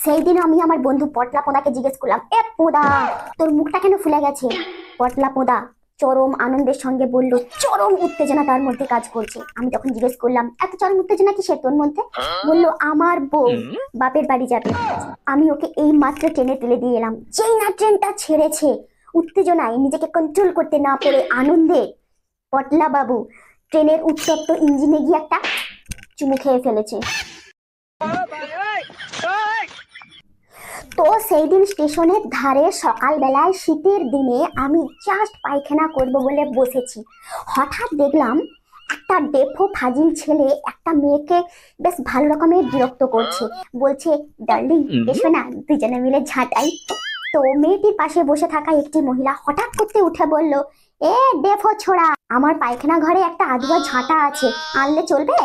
সেই দিন আমি আমার বন্ধু পটলা পোদাকে জিজ্ঞেস করলাম, এ পোদা তোর মুখটা কেন ফুলে গেছে? পটলা পোদা চরম আনন্দের সঙ্গে বলল, চরম উত্তেজনা তার মধ্যে কাজ করছে। আমি তখন জিজ্ঞেস করলাম, এত চরম উত্তেজনা কিসের তোর মধ্যে? বলল, আমার বউ বাপের বাড়ি যাবে, আমি ওকে এই মাত্র ট্রেনে তুলে দিয়ে এলাম। যেই না ট্রেনটা ছেড়েছে, উত্তেজনায় নিজেকে কন্ট্রোল করতে না পেরে আনন্দে পটলা বাবু ট্রেনের উত্তপ্ত ইঞ্জিনে গিয়ে একটা চুমু খেয়ে ফেলেছে। তো সেই দিন স্টেশনের ধারে সকালবেলায় শীতের দিনে আমি জাস্ট পায়খানা করব বলে বসেছি। হঠাৎ দেখলাম একটা ডেফো ফাজিল ছেলে একটা মেয়েকে বেশ ভালো রকমের বিরক্ত করছে। বলছে, ডার্লিং এসো না দুজনে মিলে ঝাঁটাই। তো মেয়েটির পাশে বসে থাকা একটি মহিলা হঠাৎ করতে উঠে বলল, এ ডেফো ছোড়া, আমার পায়খানা ঘরে একটা আধুয়া ঝাঁটা আছে, আনলে চলবে?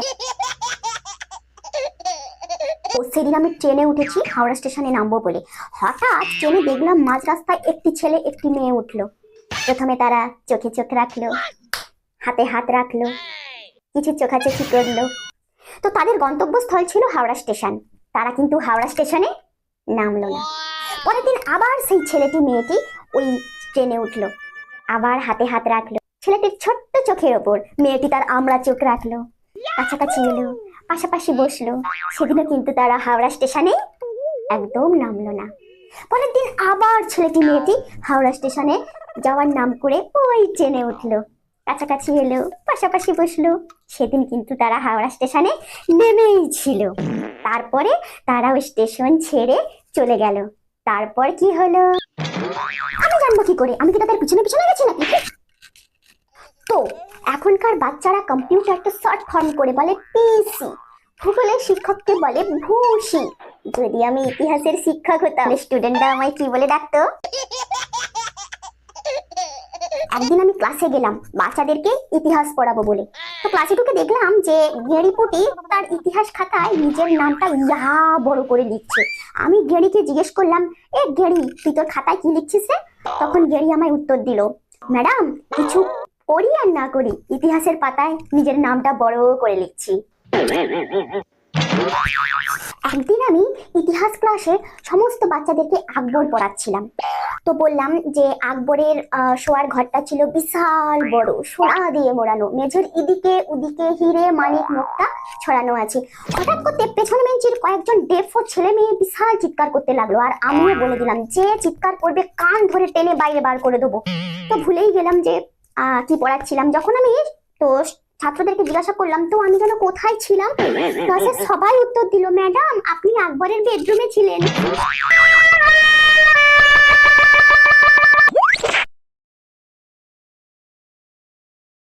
সেদিন আমি ট্রেনে উঠেছি হাওড়া স্টেশনে নামবো বলে। হঠাৎ ট্রেনে দেখলাম মাঝ রাস্তায় একটি ছেলে একটি মেয়ে উঠলো। প্রথমে তারা চোখে চোখ রাখলো, হাতে হাত রাখলো, কিছু চোখাচোখি করলো। তো তাদের গন্তব্যস্থল ছিল হাওড়া স্টেশন। তারা কিন্তু হাওড়া স্টেশনে নামলো না। পরের দিন আবার সেই ছেলেটি মেয়েটি ওই ট্রেনে উঠলো, আবার হাতে হাত রাখলো। ছেলেটির ছোট্ট চোখের ওপর মেয়েটি তার আমড়া চোখ রাখলো, কাছাকাছি এলো, পাশাপাশি বসলো। সেদিনও কিন্তু তারা হাওড়া স্টেশনে একদম নামলো না। পরের দিন আবার ছেলেটি মেয়েটি হাওড়া স্টেশনে যাওয়ার নাম করে ওই ট্রেনে উঠলো, কাছাকাছি এলো, পাশাপাশি বসলো। সেদিন কিন্তু তারা হাওড়া স্টেশনে নেমেই ছিল। তারপরে তারা ওই স্টেশন ছেড়ে চলে গেল। তারপর কি হলো আমি জানবো কি করে? আমি কি তাদের পিছনে পিছনে গেছি নাকি? তো এখনকার বাচ্চারা কম্পিউটারটা শর্ট ফর্ম করে বলে পিসি, ভূগোলের শিক্ষককে বলে ভূসি। যদি আমি ইতিহাসের শিক্ষক হতাম, স্টুডেন্টরা আমায় কি বলে ডাকতো? একদিন আমি ক্লাসে গেলাম বাচ্চাদেরকে ইতিহাস পড়াবো বলে। তো ক্লাসে ঢুকে দেখলাম যে গেড়িপুটি তার ইতিহাস খাতায় নিজের নামটা ইয়া বড় করে লিখছে। আমি গেড়িকে জিজ্ঞেস করলাম, এ গেড়ি তুই তোর খাতায় কি লিখছিস? তখন গেড়ি আমায় উত্তর দিল, ম্যাডাম কিছু করি আর না করি ইতিহাসের পাতায় নিজের নামটা বড় করে লিখছি। একদিন আমি ইতিহাস ক্লাসে সমস্ত বাচ্চাদেরকে আকবর পড়াচ্ছিলাম। তো বললাম যে আকবরের শোয়ার ঘরটা ছিল বিশাল বড়, সোনা দিয়ে মোড়ানো, মেঝের এদিকে ওদিকে হিরে মানিক মুক্তা ছড়ানো আছে। হঠাৎ করতে পেছন বেঞ্চের কয়েকজন ডেফো ছেলে মেয়ে বিশাল চিৎকার করতে লাগলো, আর আমিও বলে দিলাম যে চিৎকার করবে কান ধরে টেনে বাইরে বার করে দেবো। তো ভুলেই গেলাম যে কি পড়াচ্ছিলাম। যখন আমি তো ছাত্রদেরকে জিজ্ঞাসা করলাম, তো আমি যেন কোথায় ছিলাম? ক্লাসের সবাই উত্তর দিল, ম্যাডাম আপনি আকবরের বেডরুমে ছিলেন।